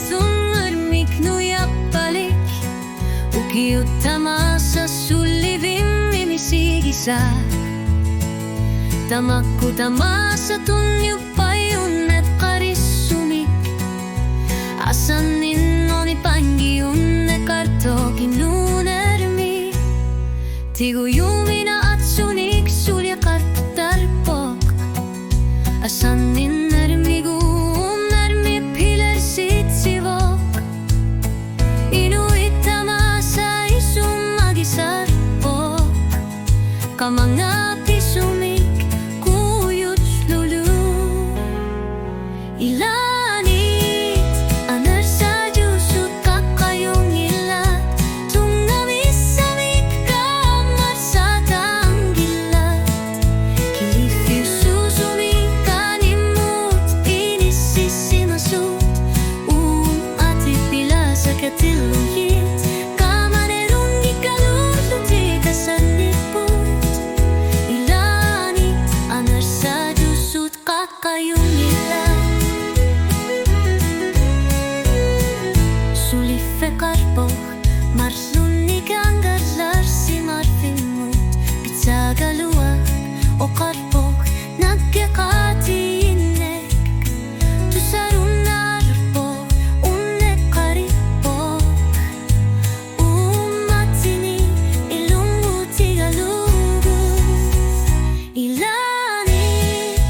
sungarmik nujappalik ukiuttamassa sullivimmi misigisa tamakkutamassa tunjupajunnet karissumik asannin oni pangiunne kartokin nunermi tigu jumina atsunik sulja karttarpok asannin nermigu nermi piler sitsivok inuittamassa isummagisarpok kamangati sumik kuyut lulu ilanit anersajusut kakayong ilat tungamissamik kamar sa tanggilat kilifiususumik kanimut inisisimasut atipila sa katilungit kamanerong ikaluluti kasaniput ilanit anersajusut kakayong ilat sulife karpok marsunik anggarlar si marfimut pitsagalua o karpok nagkakati inek tusarun narpok unek karipok umatini ilungu tigalugu ilanit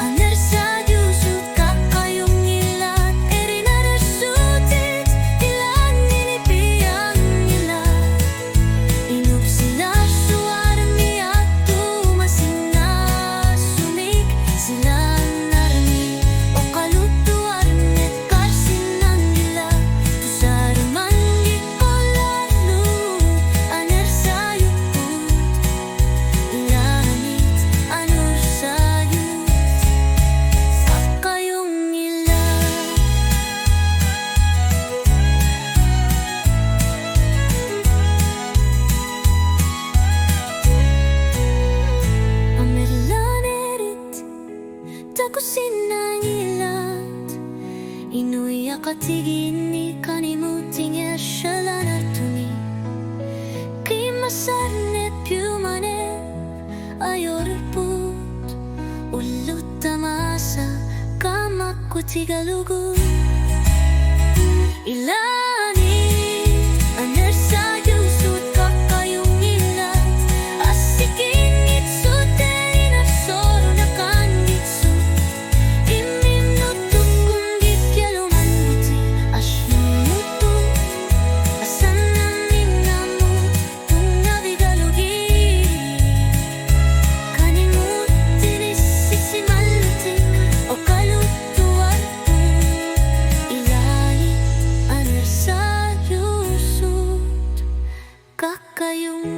anersajusut kakayong ilat erinaresutit ilanin ipiyang ilat inupsilar suarmi at tumasinasumik sila narmi o kalutuarmet karsinan nila tusaruman gikolalu anersayuput ilanit anersayut kakayong ilat amerlanerit takusinang ilat inuya katigini kanimuting ershalanartuni kimasarnet piumane ayorput uluttamasa kamakkutigalugu ilanit anersajusut kakayong ilat asikingitsut erinarsoro nakangitsut iminutuk kunggikyalumanbuti asyumutu asannaminamu tungavigalugi kanimut tinisisimalutik o kalutuartu ilanit anersajusut kakayong